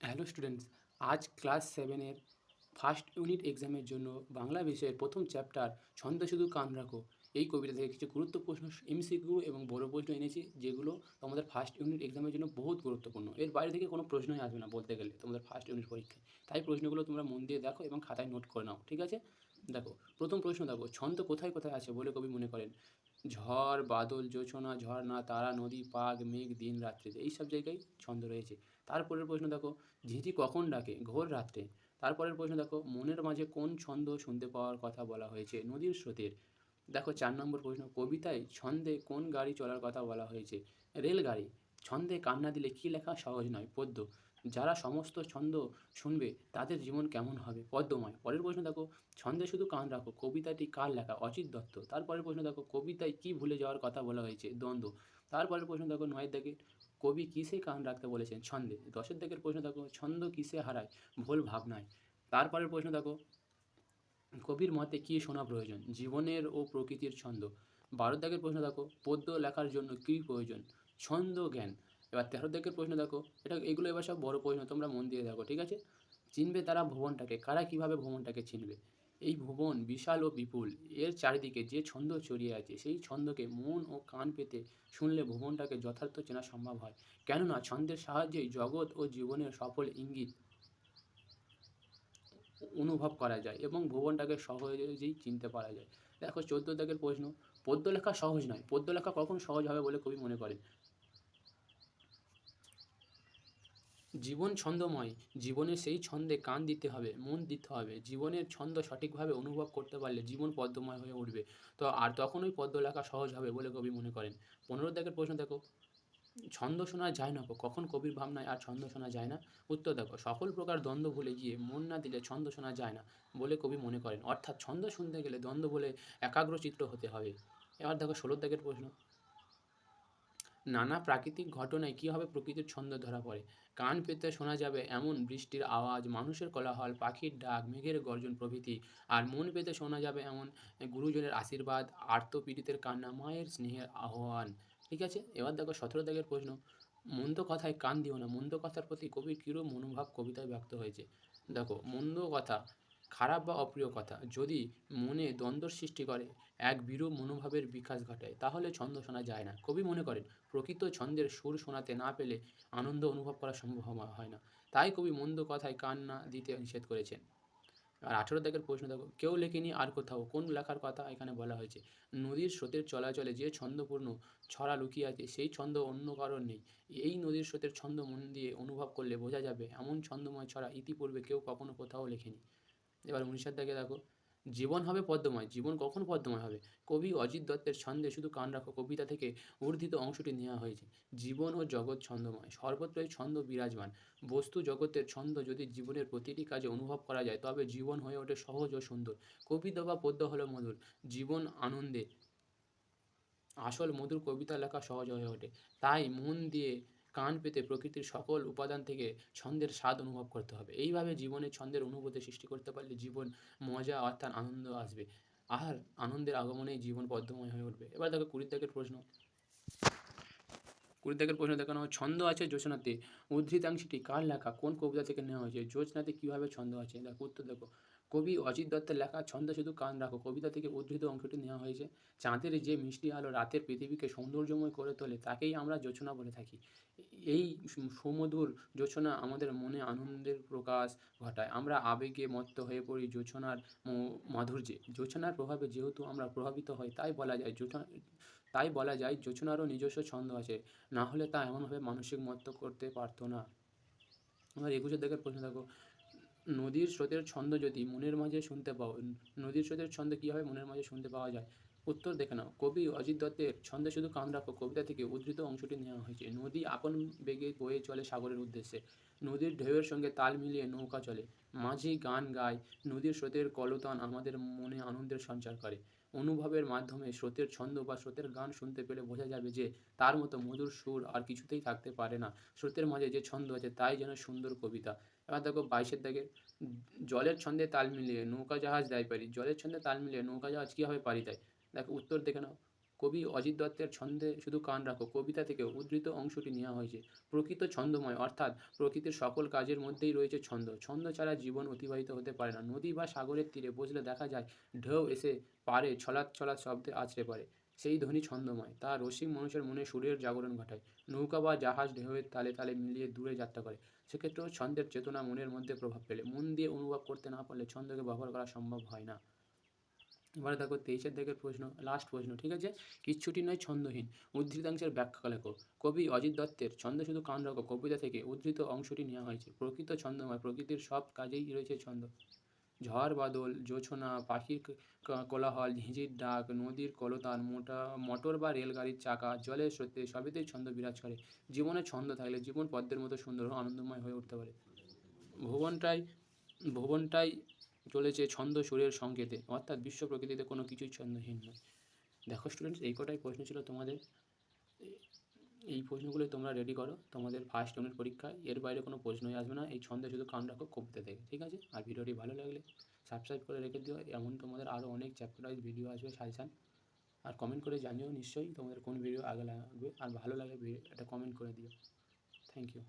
Hello students, আজ class সেভেনের first unit এক্সামের জন্য বাংলা বিষয়ের প্রথম চ্যাপ্টার ছন্দে শুধু কান রাখো এই কবিতা থেকে কিছু গুরুত্বপূর্ণ এমসিকিউ এবং বড় প্রশ্ন এনেছি, যেগুলো তোমাদের ফার্স্ট ইউনিট এক্সামের জন্য বহুত গুরুত্বপূর্ণ। এর বাইরে থেকে কোনো প্রশ্নই আসবে না বলতে গেলে তোমাদের ফার্স্ট ইউনিট পরীক্ষায়। তাই প্রশ্নগুলো তোমরা মন দিয়ে দেখো এবং খাতায় নোট করে নাও, ঠিক আছে? দেখো, প্রথম প্রশ্ন দেখো, ছন্দ কোথায় কোথায় আছে বলে কবি মনে করেন? ঝড়, বাদল, জোছনা, ঝর্ণা, তারা, নদী, পাগ, মেঘ, দিন, রাত্রিতে, এই সব জায়গায় ছন্দ রয়েছে। তারপরের প্রশ্ন দেখো, ঝিঁঝি কখন ডাকে? ঘোর রাত্রে। তারপরের প্রশ্ন দেখো, মনের মাঝে কোন ছন্দ শুনতে পাওয়ার কথা বলা হয়েছে? নদীর স্রোতের। দেখো 4 নম্বর প্রশ্ন, কবিতায় ছন্দে কোন গাড়ি চলার কথা বলা হয়েছে? রেলগাড়ি। ছন্দে কান্না দিলে কী লেখা সহজ নয়? পদ্য। যারা সমস্ত ছন্দ শুনবে তাদের জীবন কেমন হবে? পদ্যময়। পরের প্রশ্ন দেখো, ছন্দে শুধু কান রাখো কবিতাটি কার লেখা? অজিত দত্ত। তারপরের প্রশ্ন দেখো, কবিতায় কী ভুলে যাওয়ার কথা বলা হয়েছে? দ্বন্দ্ব। তারপরের প্রশ্ন দেখো 9 দাগে, কবি কিসে কান রাখতে বলেছেন? ছন্দে। 10 দাগের প্রশ্ন দেখো, ছন্দ কিসে হারায়? ভুল ভাবনায়। তারপরের প্রশ্ন দেখো, কবির মতে কী শোনা প্রয়োজন? জীবনের ও প্রকৃতির ছন্দ। 12 দাগের প্রশ্ন দেখো, পদ্য লেখার জন্য কী প্রয়োজন? ছন্দ জ্ঞান। এবার 13 দাগের প্রশ্ন দেখো, এগুলো এবার সব বড় প্রশ্ন, তোমরা মন দিয়ে দেখো, ঠিক আছে? চিনবে তারা ভুবনটাকে, কারা কীভাবে ভুবনটাকে চিনবে? এই ভুবন বিশাল ও বিপুল, এর চারিদিকে যে ছন্দ ছড়িয়ে আছে সেই ছন্দকে মন ও কান পেতে শুনলে ভুবনটাকে যথার্থ চেনা সম্ভব হয়। কেননা ছন্দের সাহায্যেই জগৎ ও জীবনের সফল ইঙ্গিত অনুভব করা যায় এবং ভুবনটাকে সহজেই চিনতে পারা যায়। দেখো 14 দাগের প্রশ্ন, পদ্য লেখা সহজ নয়। পদ্য লেখা কখন সহজ হবে বলে কবি মনে করেন? জীবন ছন্দময়, জীবনের সেই ছন্দে কান দিতে হবে, মন দিতে হবে। জীবনের ছন্দ সঠিকভাবে অনুভব করতে পারলে জীবন পদ্যময় হয়ে উঠবে। তো আর তখনই পদ্য লেখা সহজ হবে বলে কবি মনে করেন। 15 দাগের প্রশ্ন দেখো, ছন্দ শোনা যায় না গো, কখন কবির ভাবনায় আর ছন্দ শোনা যায় না? উত্তর দেখো, সকল প্রকার দ্বন্দ্ব ভুলে গিয়ে মন না দিলে ছন্দ শোনা যায় না বলে কবি মনে করেন। অর্থাৎ ছন্দ শুনতে গেলে দ্বন্দ্ব বলে একাগ্রচিত্ত হতে হবে। এবার দেখো 16 দাগের প্রশ্ন, নানা প্রাকৃতিক ঘটনায় কীভাবে প্রকৃতির ছন্দ ধরা পড়ে? কান পেতে শোনা যাবে এমন বৃষ্টির আওয়াজ, মানুষের কোলাহল, পাখির ডাক, মেঘের গর্জন প্রভৃতি। আর মন পেতে শোনা যাবে এমন গুরুজনের আশীর্বাদ, আর্তপীড়িতের কান্না, মায়ের স্নেহের আহ্বান। ঠিক আছে? এবার দেখো 17 দাগের প্রশ্ন, মন্দ কথায় কান দিও না, মন্দ কথার প্রতি কবির কিরূপ মনোভাব কবিতায় ব্যক্ত হয়েছে? দেখো, মন্দ কথা, খারাপ বা অপ্রিয় কথা যদি মনে দ্বন্দ্বর সৃষ্টি করে, এক বিরূপ মনোভাবের বিকাশ ঘটায়, তাহলে ছন্দ শোনা যায় না। কবি মনে করেন প্রকৃত ছন্দের সুর শোনাতে না পেলে আনন্দ অনুভব করা সম্ভব হয় না। তাই কবি মন্দ কথায় কান না দিতে নিষেধ করেছেন। আর 18 দাগের প্রশ্ন দেখো, কেউ লেখেনি আর কোথাও, কোন লেখার কথা এখানে বলা হয়েছে? নদীর স্রোতের চলাচলে যে ছন্দপূর্ণ ছড়া লুকিয়ে আছে সেই ছন্দ অন্য কারোর নেই। এই নদীর স্রোতের ছন্দ মন দিয়ে অনুভব করলে বোঝা যাবে এমন ছন্দময় ছড়া ইতিপূর্বে কেউ কখনো কোথাও লেখেনি। এবার 19 দাগে দেখো, জীবন হবে পদ্মময়। জীবন কখন পদ্মময় হবে? কবি অজিত দত্তের ছন্দে শুধু কান রাখো কবিতা থেকে উদ্ধৃত অংশটি নেওয়া হয়েছে। জীবন ও জগৎ ছন্দময়, সর্বত্রই ছন্দ বিরাজমান। বস্তু জগতের ছন্দ যদি জীবনের প্রতিটি কাজে অনুভব করা যায় তবে জীবন হয়ে ওঠে সহজ ও সুন্দর। কবিতা বা পদ্য হলো মধুর, জীবন আনন্দে। আসল মধুর কবিতা লেখা সহজ হয়ে ওঠে। তাই মন দিয়ে কান পেতে প্রকৃতির সকল উপাদান থেকে ছন্দের স্বাদ অনুভব করতে হবে। এইভাবে জীবনে ছন্দের অনুভূতি সৃষ্টি করতে পারলে জীবন মজা অর্থাৎ আনন্দ আসবে। আর আনন্দের আগমনেই জীবন পদ্মময় হয়ে উঠবে। এবার দেখো 20 দাগের প্রশ্ন, 20 দাগের প্রশ্ন দেখানো, ছন্দ আছে জোছনাতে, উদ্ধৃতাংশটি কার লেখা? কোন কবিতা থেকে নেওয়া হয়েছে? জোছনাতে কীভাবে ছন্দ আছে? দেখো উত্তর দেখো, কবি অজিত দত্তের লেখা ছন্দে শুধু কান রাখো কবিতা থেকে উদ্ধৃত অংশটি নেওয়া হয়েছে। চাঁদের যে মিষ্টি আলো রাতের পৃথিবীকে সৌন্দর্যময় করে তোলে তাকেই আমরা জোছনা বলে থাকি। এই সুমধুর জোছনা আমাদের মনে আনন্দের প্রকাশ ঘটায়। আমরা আবেগে মত্ত হয়ে পড়ি জোছনার মাধুর্যে। জোছনার প্রভাবে যেহেতু আমরা প্রভাবিত হই, তাই বলা যায় জোছনারও নিজস্ব ছন্দ আছে, না হলে তা এমনভাবে মানসিক মত্ত করতে পারত না। এবার 21 দাগের প্রশ্ন দেখো, নদীর স্রোতের ছন্দ যদি মনের মাঝে শুনতে পাও, নদীর স্রোতের ছন্দ কীভাবে মনের মাঝে শুনতে পাওয়া যায়? উত্তর দেখে নাও, কবি অজিত দত্তের ছন্দে শুধু কান রাখো কবিতা থেকে উদ্ধৃত অংশটি নেওয়া হয়েছে। নদী আপন বেগে বয়ে চলে সাগরের উদ্দেশ্যে, নদীর ঢেউয়ের সঙ্গে তাল মিলিয়ে নৌকা চলে, মাঝি গান গায়, নদীর স্রোতের কলতান আমাদের মনে আনন্দের সঞ্চার করে। অনুভবের মাধ্যমে স্রোতের ছন্দ বা স্রোতের গান শুনতে পেলে বোঝা যাবে যে তার মতো মধুর সুর আর কিছুতেই থাকতে পারে না। স্রোতের মাঝে যে ছন্দ আছে তাই যেন সুন্দর কবিতা। এবার দেখো 22 দাগে, জলের ছন্দে তাল মিলিয়ে নৌকা জাহাজ দেয় পারি। জলের ছন্দে তাল মিলিয়ে নৌকা জাহাজ কীভাবে পাড়ি দেয়? দেখো উত্তর দেখে নাও, কবি অজিত দত্তের ছন্দে শুধু কান রাখো কবিতা থেকে উদ্ধৃত অংশটি নেওয়া হয়েছে। প্রকৃত ছন্দময় অর্থাৎ প্রকৃতির সকল কাজের মধ্যেই রয়েছে ছন্দ। ছন্দ ছাড়া জীবন অতিবাহিত হতে পারে না। নদী বা সাগরের তীরে বসলে দেখা যায় ঢেউ এসে পারে ছলাৎ ছলাৎ শব্দে আছড়ে পড়ে। সেই ধ্বনি ছন্দময়, তা রসিক মানুষের মনে সুরের জাগরণ ঘটায়। নৌকা বা জাহাজ ঢেউয়ের তালে তালে মিলিয়ে দূরে যাত্রা করে, সেক্ষেত্রেও ছন্দের চেতনা মনের মধ্যে প্রভাব ফেলে। মন দিয়ে অনুভব করতে না পারলে ছন্দকে ব্যবহার করা সম্ভব হয় না। এবারে দেখো 23 দিকের প্রশ্ন, লাস্ট প্রশ্ন, ঠিক আছে। কিচ্ছুটি নয় ছন্দহীন, উদ্ধৃতাংশের ব্যাখ্যা লেখো। কবি অজিত দত্তের ছন্দ শুধু কান রাখো কবিতা থেকে উদ্ধৃত অংশটি নেওয়া হয়েছে। প্রকৃত ছন্দময়, প্রকৃতির সব কাজেই রয়েছে ছন্দ। ঝড় বাদল, জোছনা, পাখির কোলাহল, ঝিঁঝির ডাক, নদীর কলতান, মোটর বা রেলগাড়ির চাকা, জলের স্রোতে সবেতেই ছন্দ বিরাজ করে। জীবনে ছন্দ থাকলে জীবন পদ্মের মতো সুন্দর ও আনন্দময় হয়ে উঠতে পারে। ভুবনটাই ভুবনটাই চলেছে ছন্দ সুরের সংকেতে, অর্থাৎ বিশ্ব প্রকৃতিতে কোনো কিছুই ছন্দহীন নয়। দেখো স্টুডেন্টস, এই কটাই প্রশ্ন ছিল তোমাদের। এই প্রশ্নগুলোই তোমরা রেডি করো তোমাদের ফার্স্ট ইউনিট পরীক্ষায়। এর বাইরে কোনো প্রশ্নই আসবে না, এই ছন্দে শুধু কান রাখো কবিতা থেকে, ঠিক আছে। আর ভিডিওটি ভালো লাগলে সাবস্ক্রাইব করে রেখে দিও, এমন তোমাদের আরও অনেক চ্যাপ্টার ওয়াইজ ভিডিও আসবে সাজেশান। আর কমেন্ট করে জানিও নিশ্চয়ই তোমাদের কোন ভিডিও আগে লাগবে, আর ভালো লাগে এটা কমেন্ট করে দিও। Thank you.